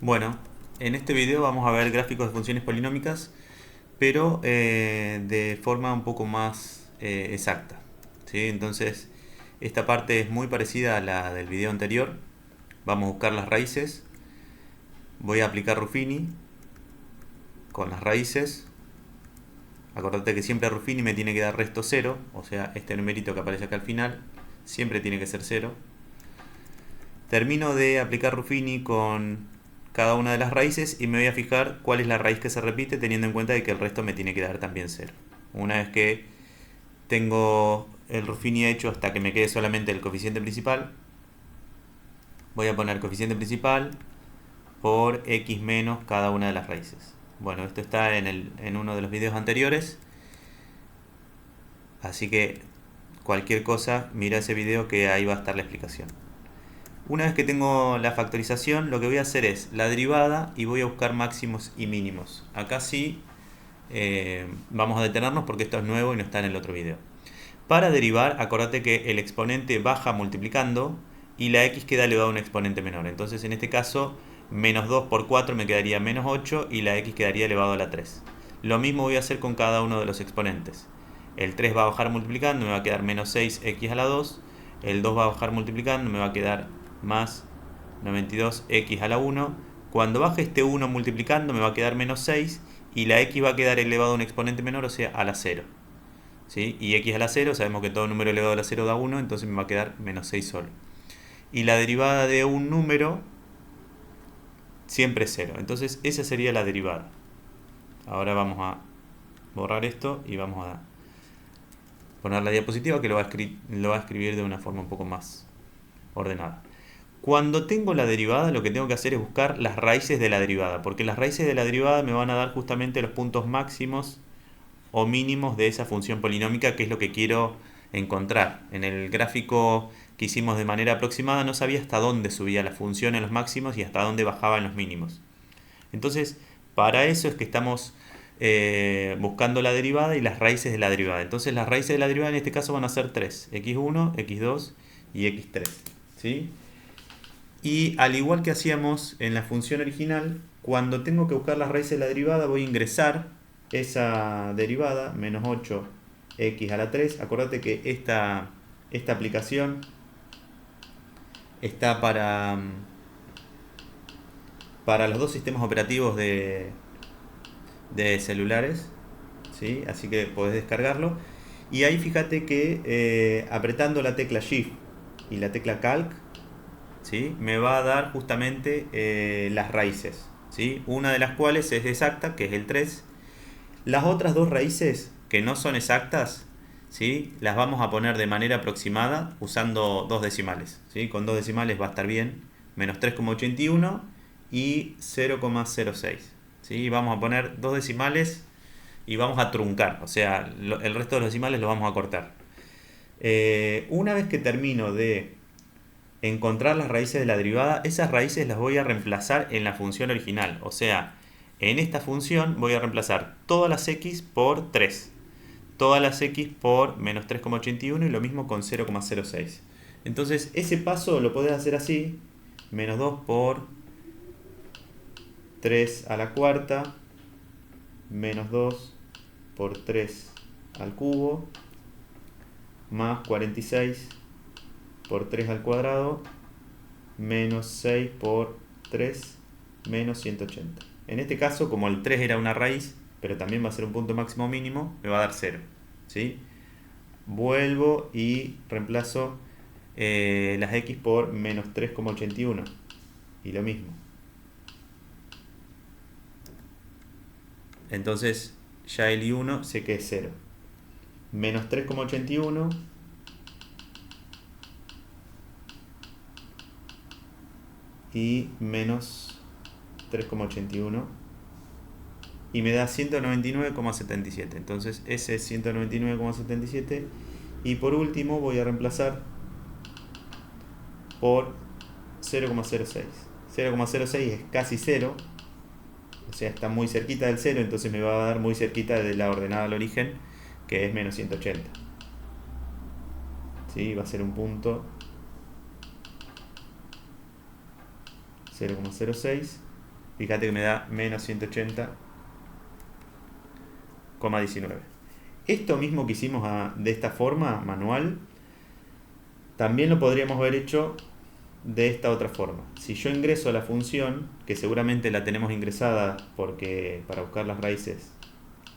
Bueno, en este video vamos a ver gráficos de funciones polinómicas, pero de forma un poco más exacta. ¿Sí? Entonces, esta parte es muy parecida a la del video anterior. Vamos a buscar las raíces. Voy a aplicar Ruffini con las raíces. Acordate que siempre Ruffini me tiene que dar resto 0, o sea, este numerito que aparece acá al final siempre tiene que ser 0. Termino de aplicar Ruffini con cada una de las raíces y me voy a fijar cuál es la raíz que se repite, teniendo en cuenta de que el resto me tiene que dar también 0. Una vez que tengo el Ruffini hecho hasta que me quede solamente el coeficiente principal, voy a poner coeficiente principal por x menos cada una de las raíces. Bueno, esto está en uno de los videos anteriores, así que cualquier cosa mira ese video que ahí va a estar la explicación. Una vez que tengo la factorización, lo que voy a hacer es la derivada y voy a buscar máximos y mínimos. Acá sí vamos a detenernos porque esto es nuevo y no está en el otro video. Para derivar, acordate que el exponente baja multiplicando y la x queda elevado a un exponente menor. Entonces en este caso, menos 2 por 4 me quedaría menos 8 y la x quedaría elevado a la 3. Lo mismo voy a hacer con cada uno de los exponentes. El 3 va a bajar multiplicando, me va a quedar menos 6x a la 2. El 2 va a bajar multiplicando, me va a quedar más 92x a la 1. Cuando baje este 1 multiplicando me va a quedar menos 6 y la x va a quedar elevado a un exponente menor, o sea, a la 0. ¿Sí? Y x a la 0, sabemos que todo número elevado a la 0 da 1, entonces me va a quedar menos 6 solo. Y la derivada de un número siempre es 0. Entonces esa sería la derivada. Ahora vamos a borrar esto y vamos a poner la diapositiva que lo va a escribir de una forma un poco más ordenada. Cuando tengo la derivada, lo que tengo que hacer es buscar las raíces de la derivada, porque las raíces de la derivada me van a dar justamente los puntos máximos o mínimos de esa función polinómica, que es lo que quiero encontrar. En el gráfico que hicimos de manera aproximada no sabía hasta dónde subía la función en los máximos y hasta dónde bajaba en los mínimos. Entonces, para eso es que estamos buscando la derivada y las raíces de la derivada. Entonces, las raíces de la derivada en este caso van a ser 3, x1, x2 y x3. ¿Sí? Y al igual que hacíamos en la función original, cuando tengo que buscar las raíces de la derivada voy a ingresar esa derivada, menos 8x a la 3. Acordate que esta aplicación está para los dos sistemas operativos de celulares, ¿sí? Así que podés descargarlo. Y ahí fíjate que apretando la tecla Shift y la tecla Calc, ¿sí? Me va a dar justamente las raíces, ¿sí? Una de las cuales es exacta, que es el 3. Las otras dos raíces que no son exactas, ¿sí? Las vamos a poner de manera aproximada usando dos decimales, ¿sí? Con dos decimales va a estar bien, menos 3,81 y 0,06, ¿sí? Vamos a poner dos decimales y vamos a truncar, o sea, el resto de los decimales lo vamos a cortar. Una vez que termino de encontrar las raíces de la derivada, esas raíces las voy a reemplazar en la función original. O sea, en esta función voy a reemplazar todas las x por 3, todas las x por menos 3,81 y lo mismo con 0,06. Entonces ese paso lo podés hacer así, menos 2 por 3 a la cuarta, menos 2 por 3 al cubo, más 46 por 3 al cuadrado, menos 6 por 3, menos 180. En este caso, como el 3 era una raíz, pero también va a ser un punto máximo mínimo, me va a dar 0. ¿Sí? Vuelvo y reemplazo las x por menos 3,81. Y lo mismo. Entonces, ya el i1 sé que es 0. Menos 3,81 y menos 3,81 y me da 199,77. Entonces ese es 199,77 y por último voy a reemplazar por 0,06. 0,06 es casi 0, o sea, está muy cerquita del 0, entonces me va a dar muy cerquita de la ordenada al origen, que es menos 180. ¿Sí? Va a ser un punto 0,06 Fíjate que me da menos 180,19. Esto mismo que hicimos de esta forma, manual, también lo podríamos haber hecho de esta otra forma. Si yo ingreso a la función, que seguramente la tenemos ingresada porque para buscar las raíces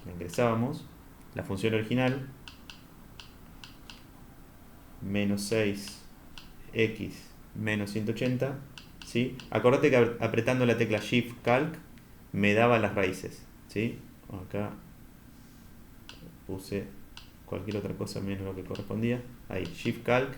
la ingresábamos, la función original, menos 6x menos 180, ¿sí? Acordate que apretando la tecla Shift Calc me daba las raíces, ¿sí? Acá puse cualquier otra cosa menos lo que correspondía. Ahí, Shift Calc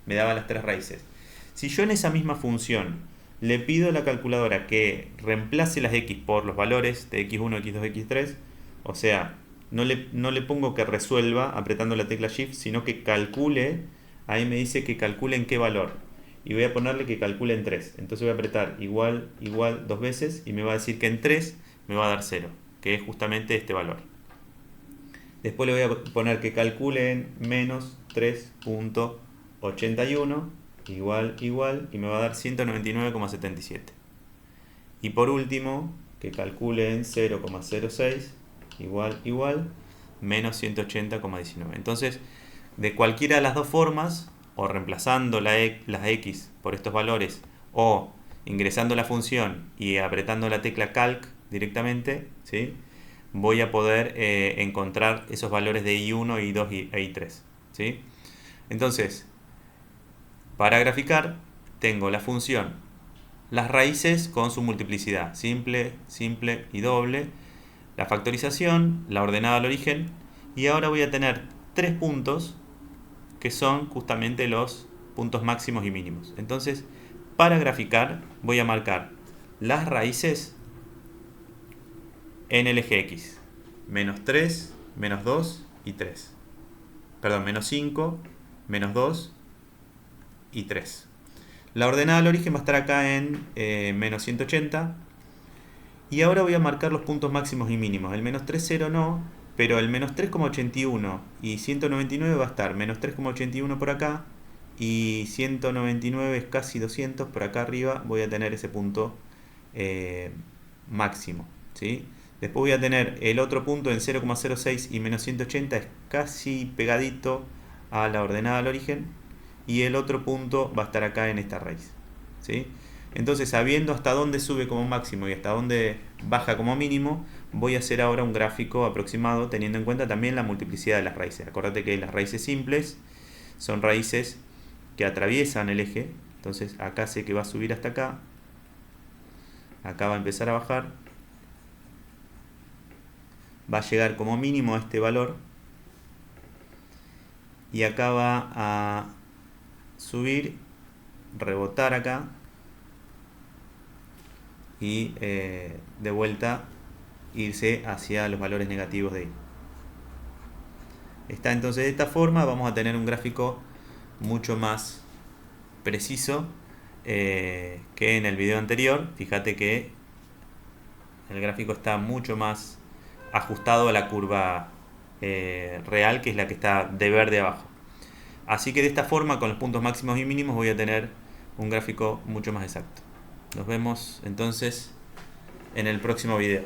me daba las tres raíces. Si yo en esa misma función le pido a la calculadora que reemplace las x por los valores de x1, x2, x3, o sea, no le pongo que resuelva apretando la tecla Shift, sino que calcule, ahí me dice que calcule en qué valor. Y voy a ponerle que calcule en 3. Entonces voy a apretar igual, igual dos veces y me va a decir que en 3 me va a dar 0, que es justamente este valor. Después le voy a poner que calcule en menos 3.81, igual, igual, y me va a dar 199,77. Y por último, que calcule en 0,06, igual, igual, menos 180,19. Entonces, de cualquiera de las dos formas, o reemplazando las x por estos valores, o ingresando la función y apretando la tecla calc directamente, ¿sí?, voy a poder encontrar esos valores de I1, I2 e I3, ¿sí? Entonces, para graficar, tengo la función, las raíces con su multiplicidad, simple, simple y doble, la factorización, la ordenada al origen, y ahora voy a tener tres puntos que son justamente los puntos máximos y mínimos. Entonces, para graficar, voy a marcar las raíces en el eje X. Menos 3, menos 2 y 3. Perdón, menos 5, menos 2 y 3. La ordenada al origen va a estar acá en menos 180. Y ahora voy a marcar los puntos máximos y mínimos. El menos 3, 0 no, pero el menos 3,81 y 199 va a estar menos 3,81 por acá. Y 199 es casi 200, por acá arriba voy a tener ese punto máximo, ¿sí? Después voy a tener el otro punto en 0,06 y menos 180, es casi pegadito a la ordenada al origen. Y el otro punto va a estar acá en esta raíz, ¿sí? Entonces, sabiendo hasta dónde sube como máximo y hasta dónde baja como mínimo, voy a hacer ahora un gráfico aproximado teniendo en cuenta también la multiplicidad de las raíces. Acordate que las raíces simples son raíces que atraviesan el eje. Entonces acá sé que va a subir hasta acá. Acá va a empezar a bajar. Va a llegar como mínimo a este valor. Y acá va a subir, rebotar acá. Y de vuelta irse hacia los valores negativos de I. Está entonces de esta forma, vamos a tener un gráfico mucho más preciso que en el video anterior. Fíjate que el gráfico está mucho más ajustado a la curva real, que es la que está de verde abajo. Así que de esta forma, con los puntos máximos y mínimos, voy a tener un gráfico mucho más exacto. Nos vemos entonces en el próximo video.